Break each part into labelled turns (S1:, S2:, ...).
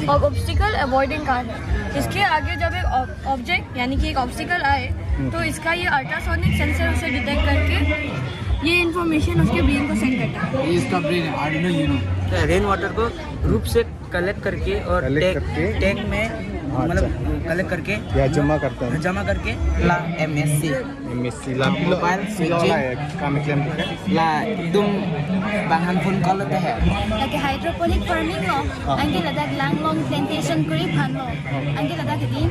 S1: Obstacle avoiding car है। इसके आगे जब एक ऑब्जेक्ट यानी कि एक ऑब्स्टिकल आए तो इसका ये अल्ट्रासोनिक सेंसर उसे डिटेक्ट करके ये इन्फॉर्मेशन उसके ब्रेन को सेंड करता है।
S2: ये इसका ब्रेन है, आर्डिनो यूनो।
S3: रेन वाटर को रूप से कलेक्ट करके और टैंक में मतलब कलेक्ट करके
S4: या जमा करता है
S3: ला MSC
S4: ला
S3: मोबाइल ला तुम बांगन फोन कॉल होते हैं
S1: लगे हाइड्रोपोनिक फार्मिंग लो अंगे लदाख लैंगलोंग प्लांटेशन करी फानो अंगे लदाख दी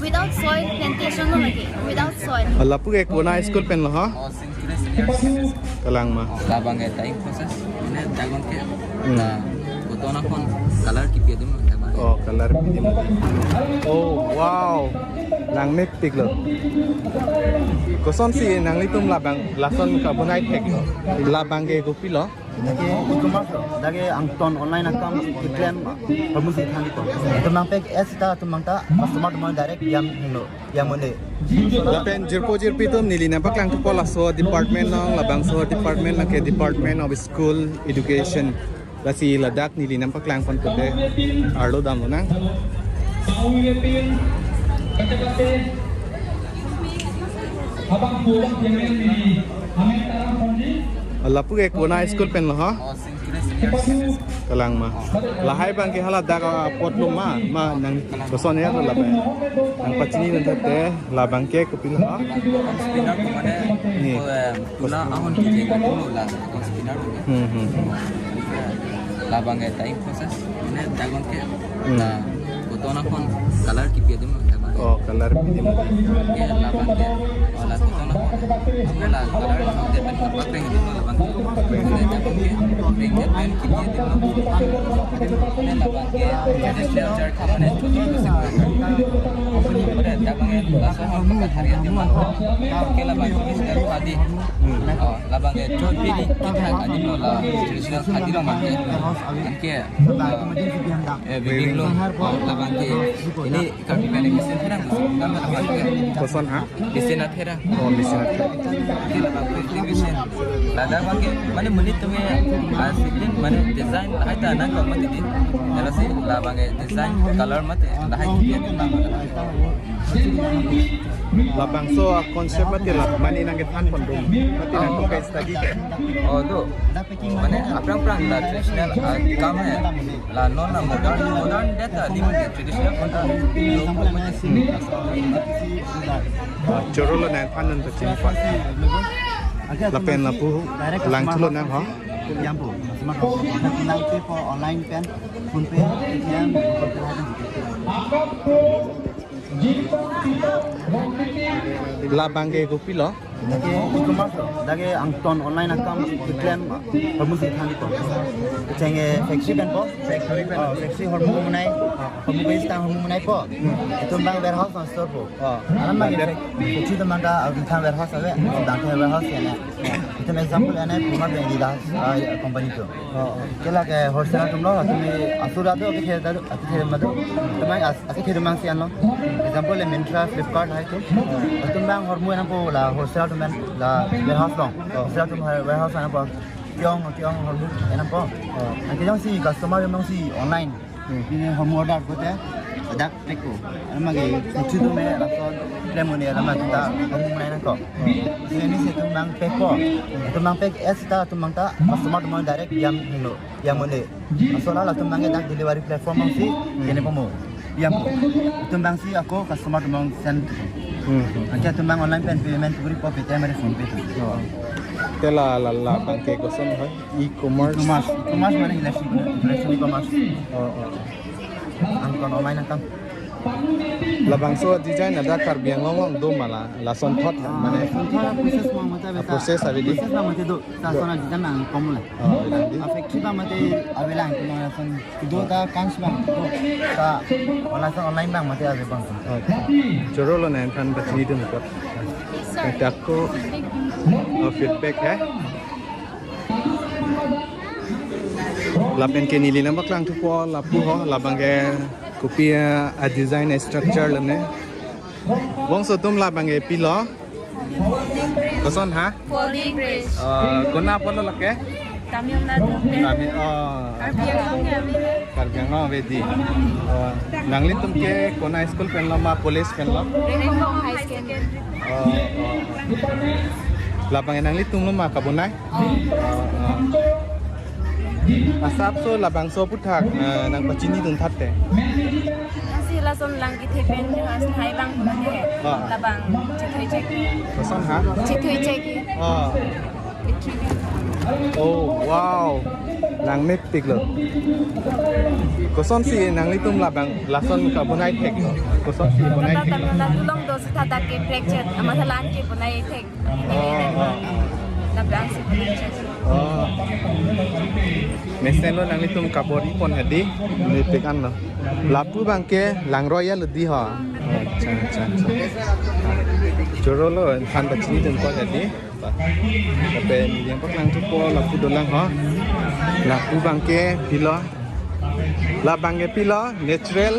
S1: विदाउट सॉइल प्लांटेशन लो लगे without soil
S4: lapu ek kona school pen lo ha kalang ma
S3: labang time process ini dagon ke na kotona kon color kipi dum
S4: oh color bidim oh wow lang mek tik lo koson si nang litum labang lason ka bonai thek labang ge gopi lo
S2: Dagi e-commerce dagi angton online account claim promosi thani ko tumang pek esta tumang ta customer tumang direct yam mole
S4: lapen jirpo jirpi tum nilina paklang tu pola so department nang labang so department na ke department of school education lasi ladak nilina paklang kon pute arlo dam lo nang lapu ek kona school pen lo ha kalang ma lahai bang ke hala daga pot lo ma nang koson ya lo labe nang pachini nan te la bang ke kupil ha
S3: spinner ko mane ni kula ahon ki je ko la spinner labang time process ini dagon ke na kotona kon color kipi dum
S4: oh color bidim
S3: ke labang ke ola kotona kon la color de pen apa peng dum labang ke peng ke pen kipi dum ne labang ke traditional jar khamane total se company pada dabang ke langsung ke harian dum ke labang ke iskar khadi labang ke jod pili kita adim lo la traditional khadi lo mate ke bibing lo labang ke ini kami balik mesin terang
S4: koson ha
S3: mesin athera
S4: oh mesin
S3: ke labang ke mesin lada bang mane menit tu asidin mane design haita na ko mate din jala se labang ke design color mate lahai kiya
S4: labang so konsep mati la mani nang than pon dum mati nang to kai study ke
S3: oh do mane aprang la traditional काम है la non modern data limited traditional content lo ko mate
S4: chorolo na than nan to chin pa lapen lapu lang chulo na ha
S2: yam po smartphone nang pe po online pen phone pe yam
S4: labang ge gopi lo
S2: dagi e-commerce dagi angton online account claim promosi thani ko chenge factory pen po factory hormone munai hormone base ta hormone munai po tumbang warehouse on store po alam ma factory tumbang ta thang warehouse ave dang warehouse yana itu example yana puma bengi da company to kela ke wholesale tumlo tumi asura do ke the madu tumai ake the mang sian lo example Myntra Flipkart hai to tumbang hormone po la wholesale tumbang la warehouse long wholesale tum warehouse ana po kyong hormone ana po ake jang si customer mang si online ini hormone order ko te dak teko ama ge kuchu to me rason lemon ya lama kita hormone ana ko ini se tumbang peko tumbang pek esta tumbang ta customer tumbang direct yam mole asola la tumbang dak delivery platform mang si kene pomo yam po tumbang si ako customer tumbang send Angka tumbang online payment beri po pete mere phone pay
S4: tela la bang ke koson ha e-commerce
S2: mana electronic commerce angkon online account
S4: labang so design ada kar biang longong do mala la son thot mane
S2: proses mau mata beta
S4: proses abi di
S2: proses mate do ta sona design ang komla factory ba mate avela ang kuma son do ta kans bang ta wala sa online bang mate ave bang
S4: chorolo na than bachini dum ko takko feedback hai lapen ke nili na baklang tu po lapu ho labang ke kopia a design a structure lene wong so tum labang e pilo koson ha
S1: folding bridge
S4: kona polo lake
S1: Tamil Nadu में
S4: kami
S1: Karbiangnya में
S4: Karbiang Vedi. Nanglit tum ke kona school pen lo ma police pen lo.
S1: Rengkong High Secondary.
S4: Labang nanglit tum lo ma kabunai. Asap so labang so putak nang pacini tum thatte.
S1: Nasi lason lang kitipen has Hai bang bane labang chitui cek.
S4: Koson ha?
S1: Chitui cek.
S4: Oh wow. Nang metik lo. Koson si nanglit tum labang lason kabunai tek. Koson si bunai
S1: Kata
S4: tek.
S1: Tamil long dos tata ke fracture amasalan ke punai tek. Labang si punai cek.
S4: Mesen lo nang litum kabori pon hadi nipikan lo. Lapu bangke lang royal di ha. Acha. Joro lo kan bachini tum pon hadi. Tapi yang pak lang tupo lapu dolang ha. Lapu bangke pilo. La bangke pilo natural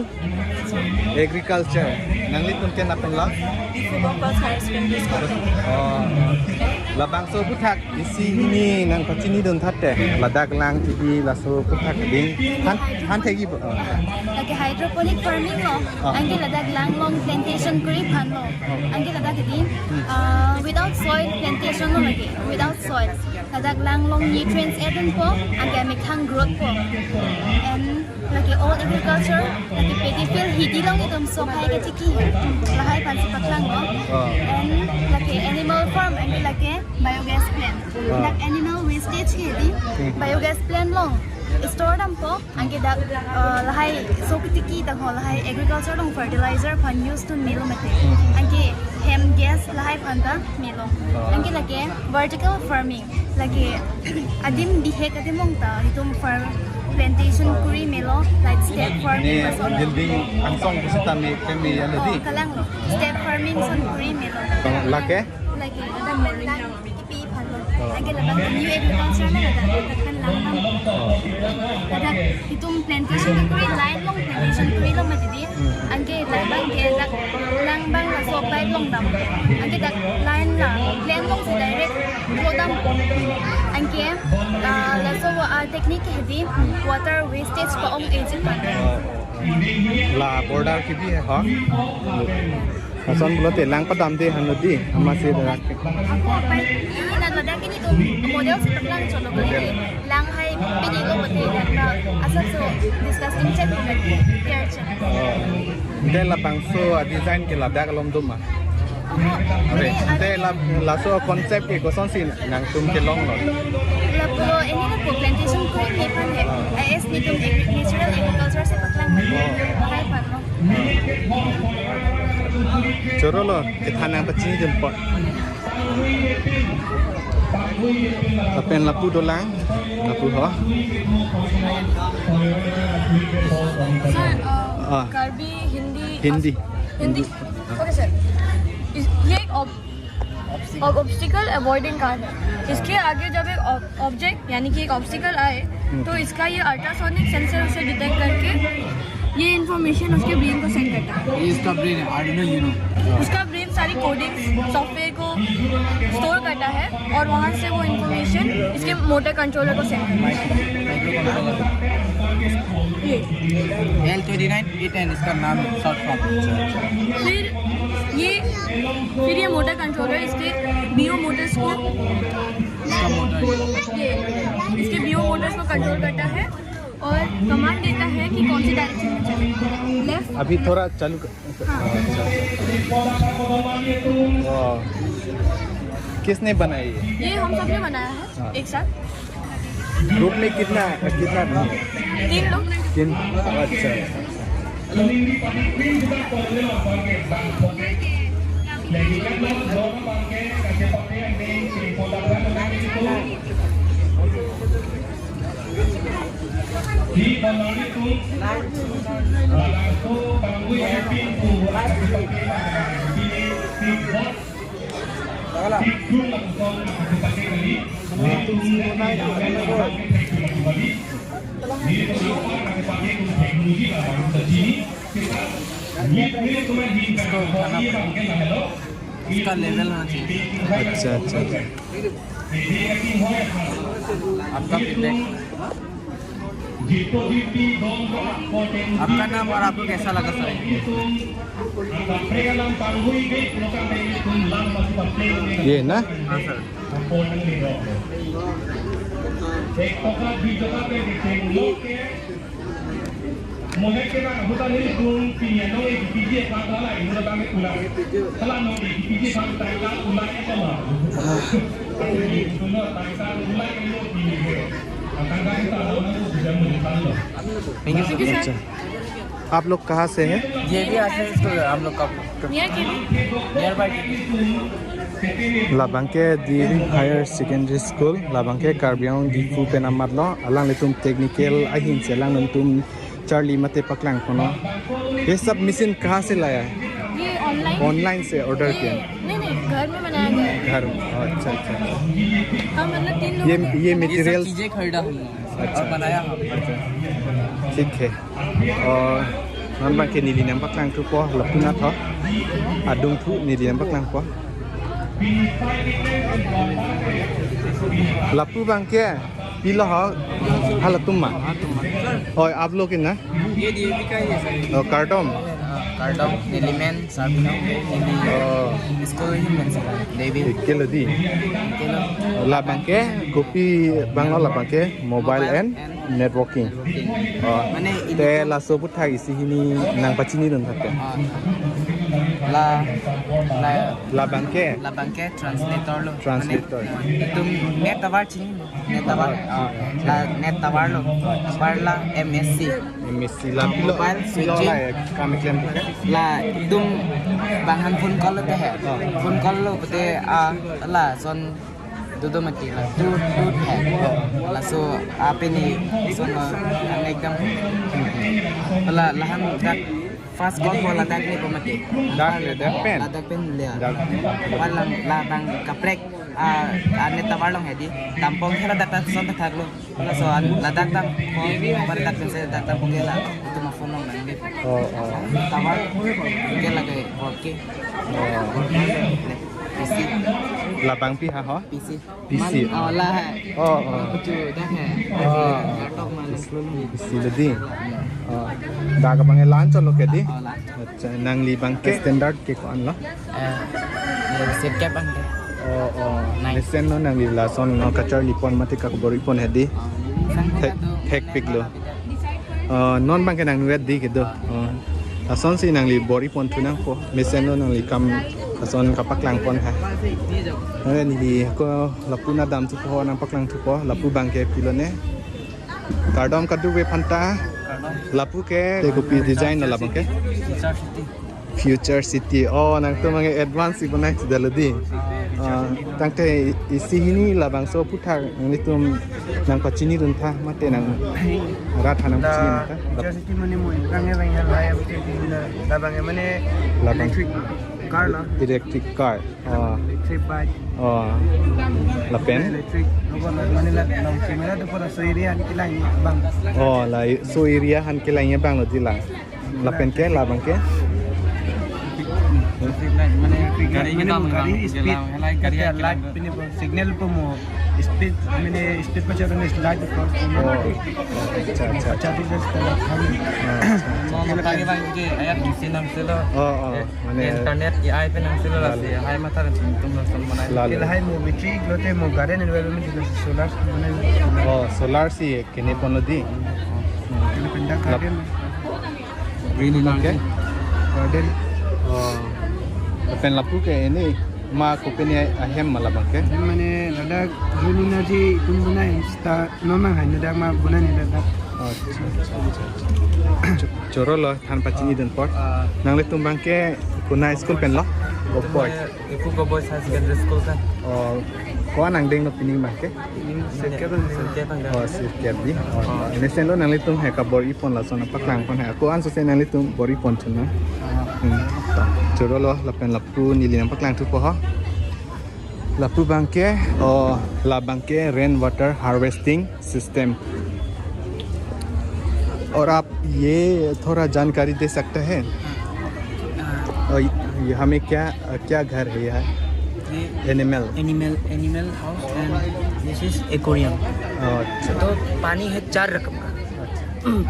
S4: agriculture. Nang litum ke napen lo.
S1: Bongkos High Secondary School.
S4: Labang so putak isi ini nang pacini don thatte ladak lang tibi laso putak ding han thegi
S5: Lagi hydroponic farming lo, angge ladak lang long plantation kuri pan lo, angge ladak di without soil plantation lo lagi, without soil, ladak lang long nutrients eden po, angge mikang growth po, and lagi all agriculture, lagi paddy field hidi long itom so kaya ke tiki, lahai pan si paklang lo, and lagi animal farm, angge lagi biogas plant, dak animal wastage ke di, biogas plant long. Store dam po angke dak lahai so kitiki dak ho lahai agriculture dong fertilizer pan used to milo mate angke hem gas lahai panta milo angke lagi vertical farming lagi adim dihek adim mongta hitum farm plantation kuri milo like step farming
S4: ni
S5: mason
S4: building angsong kusita mi kemi yana di
S5: kalang lo step farming son kuri milo
S4: lake
S5: lagi ada melang ipi pan lo angke labang new agriculture na kan lang ada hitung plantation ke kuri line long plantation kuri long matidi angke labang ke dak lang bang la so pai long dam angke dak line la plan long si direct go dam angke la so technique hedi water wastage pa ong agent pan
S4: la border ki bi hai ha kason bulo te lang padam de han di ama se dak
S5: ako pa ini na ladak ini tu model si lang cholo ko lang hai pini lo mati dak na asal so discussing check lagi care check
S4: de la bangso design ke ladak lom dum ma
S5: Oke,
S4: de la so concept ke koson si nang tum ke long lo
S5: Lapo, ini na po, plantation ko yung ipan eh. AS nitong natural agriculture sa paklang mahal pa, no?
S4: Joro lo kita nang pacini jempot Apen lapu dolang lapu ho
S1: sir Karbi Hindi
S4: Hindi
S1: okay sir ये एक obstacle avoiding card है इसके आगे जब एक object यानी कि एक ऑब्स्टिकल आए तो इसका ये अल्ट्रासोनिक सेंसर उसे डिटेक्ट करके ये इन्फॉर्मेशन उसके ब्रेन को सेंड करता है
S3: ये इसका ब्रेन है आर्डिनो यूनो
S1: उसका ब्रेन सारी कोडिंग सॉफ्टवेयर को स्टोर करता है और वहाँ से वो इन्फॉर्मेशन इसके मोटर कंट्रोलर को सेंड करता है ये
S3: L29 E10 इसका नाम शॉर्ट फॉर्म
S1: फिर ये मोटर कंट्रोलर इसके बीओ मोटर्स को ये इसके बीओ मोटर्स को कंट्रोल करता है और कमांड देता है कि कौन सी डायरेक्शन में चले लेफ्ट
S4: अभी थोड़ा चालू किसने बनाई
S1: ये हम सबने बनाया है एक साथ
S4: ग्रुप में कितना
S1: 3 लोग
S4: किन अच्छा
S3: इसका लेवल होना चाहिए
S4: अच्छा
S3: आपका फीडबैक, आपका नाम और आपको कैसा लगा सर?
S4: ये ना
S3: हाँ सर। Thank you sir.
S4: अच्छा, आप लोग कहाँ से हैं?
S3: ये भी आते हैं स्कूल हम लोग का
S1: नियर के
S3: near by.
S4: Labangke di Higher Secondary School, Labangke Karbiang di Fu Penamatlo, alang litum technical ahin se alang litum Charlie mate paklang kono. ये सब मशीन कहाँ से लाया है?
S1: ये ऑनलाइन
S4: ऑनलाइन से ऑर्डर किया?
S1: नहीं घर में बनाया गया है।
S4: घर अच्छा अच्छा अच्छा।
S1: हम मतलब 3 लोग
S4: ये
S3: ये सब
S4: मटेरियल
S3: चीज़ें खरीदा हमने
S4: अच्छा।
S3: और बनाया हम।
S4: ठीक है। और नॉन के नीली नंबर क्लांग टू को लपुना था आदुंग थु नीली नंबर क्लांग को लपू बांग के पिला हा हालतुमा और आप लोग ना
S3: ये डीएवी का ही है सर।
S4: और कार्डम
S3: कार्डम एलिमेंट सार्पनम इसको ही मिल सकता है डेवी
S4: के लदी ला बांग के कॉपी बांग ला बांग के मोबाइल एंड नेटवर्किंग
S3: मैंने
S4: ते ला सोबुत था इसी ही नंग पचिनी दन था ला बांग के ट्रांसलेटर लो ट्रांसलेटर
S3: तुम नेट तवार चिनी नेट तवार ला नेट तवार लो तवार ला एमएससी
S4: MSc ला
S3: मोबाइल
S4: switching काम क्लेम
S3: ला तुम बांगन फोन कॉल लो है फोन कॉल लो बते ला सोन दो मती ला दो है ला सो आप ini सोन एकदम ला लहन dak fast call ko la dak ni pemati
S4: dak pen
S3: le walang la bang kaprek net tawarlong hedi tampong hera data son thaglo la so la dak tam ko par dak se data pungela itu ma phone nang nang tawar ke lage okay PC
S4: ला बांग P हा
S3: PC
S4: PC
S3: la hai chu dak hai laptop ma
S4: PC ledi दा का बांगे लान चलो के दी अच्छा नंगली बांग के standard के को अनला
S3: set cap ang
S4: लेसन नो नंगली ला सोन नो कचर लिपन मते का बोरी पन हेदी टेक पिक लो नॉन बांग के नंग वेद दी के दो सोन सी नंगली बोरी पन थु नंग को मेसन नो नंगली कम सोन का पकलांग पन हैนี่ก็ลับปูนาดำทุกคนนังปักลังทุกคนลับปูบางแกพิโลเน่การดอมกัดดูเวพันตาลับปูแกเด็กปีดีไซน์นั่นลับบางแก Future City อ๋อนังตัวมันแอดวานซ์อีกวันไหนจะเดลดีตั้งแต่อีซีนี่ลับบางโซ่พุทธานี่ตัวนังปัจจินีรุนท่ามาเตนังรัฐนังปัจจินีนะ
S2: Future City mana mo bang yang lain labang yang mana electric car lah
S4: electric car
S2: electric bike
S4: la pen
S2: electric mana lah kamera tu pada sendiri ni kita ini bang
S4: la so area han ke lainnya bang lo dilang la pen ke la bang ke
S3: गाड़ी के दाम
S2: गाड़ी speed
S3: गाड़ी
S2: light पिने signal पे मो speed मैंने speed पर चलने लाइट पर
S4: अच्छा अच्छा
S2: अच्छा this
S3: Pagi bang je ayat di sini nang sila.
S4: माने
S3: Internet AI pe nang sila lah sih. Hai mata tum nang mana.
S4: Lal
S2: Kita hai mo battery glote mo garden environment itu solar mana
S4: solar si kene pon di
S2: kita pindah garden
S4: green lang ke
S2: garden
S4: pen lapu ke ini ma ko pene ahem malabang ke
S2: mana ada green energy itu mana insta nomang hai ada ma guna ni ada
S4: choro lo than pachini den pot nang le tumbang ke kuna school pen lo boy
S3: Iku go boys high secondary school kan.
S4: ko nang ding no pining ma ke
S3: Setiap bang.
S4: setiap di ini sen lo nang le tum he ka bori pon la sona paklang pon he ko an so sen nang le tum bori pon chuna choro lo la pen lapu nili nang paklang tu po ha lapu bangke la bangke rain water harvesting system और आप ये थोड़ा जानकारी दे सकते हैं ये हमें क्या क्या घर है यह animal
S3: Animal house and
S6: this is aquarium.
S4: अच्छा
S6: तो पानी है 4 रकम का,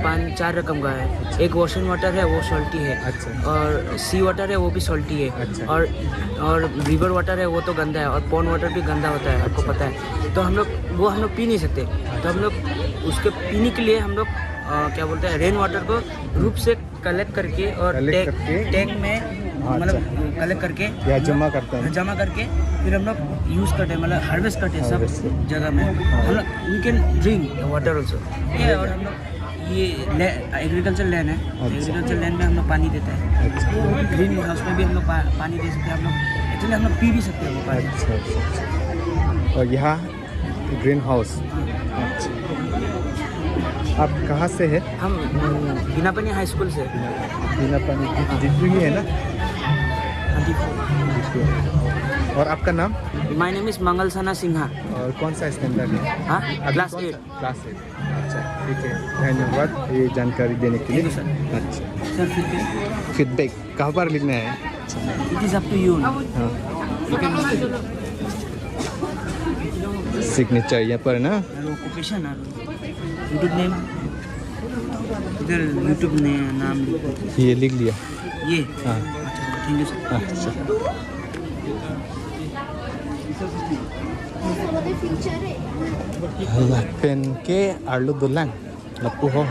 S6: पानी 4 रकम का है। एक ओशन वाटर है, वो सॉल्टी है।
S4: अच्छा।
S6: और सी वाटर है, वो भी सॉल्टी है।
S4: अच्छा।
S6: और रिवर वाटर है, वो तो गंदा है। और पॉन्ड वाटर भी गंदा होता है, आपको पता है। तो हम लोग पी नहीं सकते। तो हम लोग उसके पीने के लिए हम लोग क्या बोलते हैं, रेन वाटर को रूप से कलेक्ट करके और टैंक में मतलब कलेक्ट करके
S4: या जमा करते हैं।
S6: जमा करके फिर हम लोग यूज़ करते हैं, मतलब हार्वेस्ट करते हैं सब जगह में। हम लोग we can drink water also. ये और हम लोग ये एग्रीकल्चर लैंड है। एग्रीकल्चर लैंड में हम लोग पानी देते हैं। ग्रीन हाउस में भी हम लोग पानी दे सकते हैं। हम लोग एक्चुअली हम लोग पी भी सकते हैं वो पानी।
S4: अच्छा। और यहाँ ग्रीन हाउस। अच्छा। आप कहाँ से है?
S6: हम बिनापनी हाई स्कूल से।
S4: बिनापनी डिग्री है ना? और आपका नाम?
S6: माय नेम इज मंगल सना सिन्हा।
S4: और कौन सा स्टैंडर्ड है?
S6: हाँ,
S4: अभी
S6: क्लास
S4: कौन
S6: 8।
S4: सा? क्लास 8। अच्छा, ठीक है, धन्यवाद ये जानकारी देने के लिए। अच्छा
S6: सर
S4: फीडबैक कहाँ पर लिखना है?
S6: It is up to you.
S4: हाँ सिग्नेचर यहाँ पर ना।
S6: ऑक्यूपेशन यूट्यूब नेम, इधर यूट्यूब ने नाम
S4: ये लिख लिया।
S6: ये।
S4: हाँ
S6: अच्छा, थैंक यू सर।
S4: अच्छा। Lapen ke Arlo Dolang lapu ho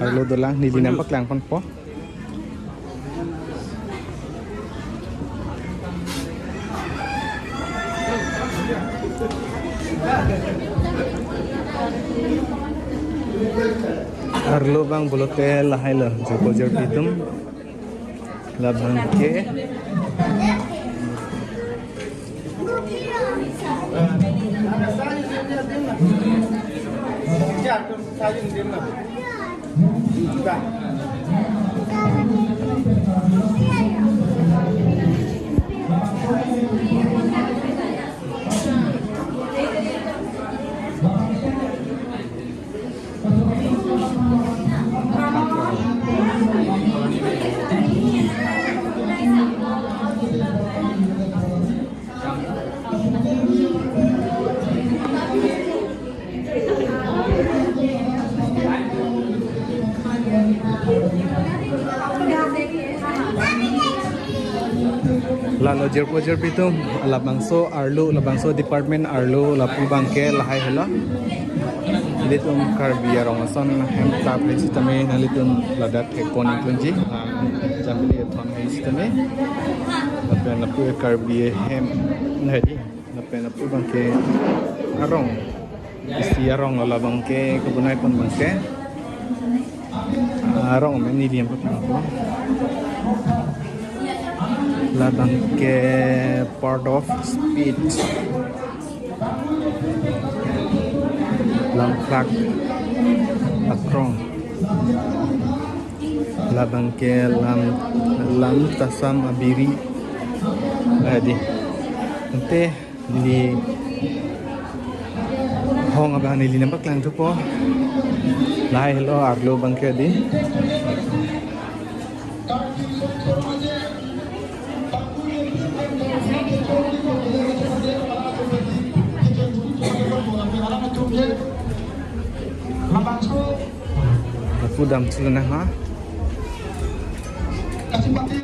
S4: Arlo Dolang nili nampak lang pon po. Arlo bang bolote lahai lah joko jor pitum labang ke Lalo jerpo itu labangso department Arlo lapu bangke lahai hela litum karbiya rongason hem tapre sisteme nalitum ladat ke koning tunji jamili thon he sisteme lapu karbiya hem nadi lapu bangke arong isi arong labangke kebunai pun bangke arong meni diam apa labang ke part of speech lam plak akrong labang ke lam tasam abiri adi ente di hong abang nili nampak lang tu po lai hello Arlo bangke di Aku dam celana ha.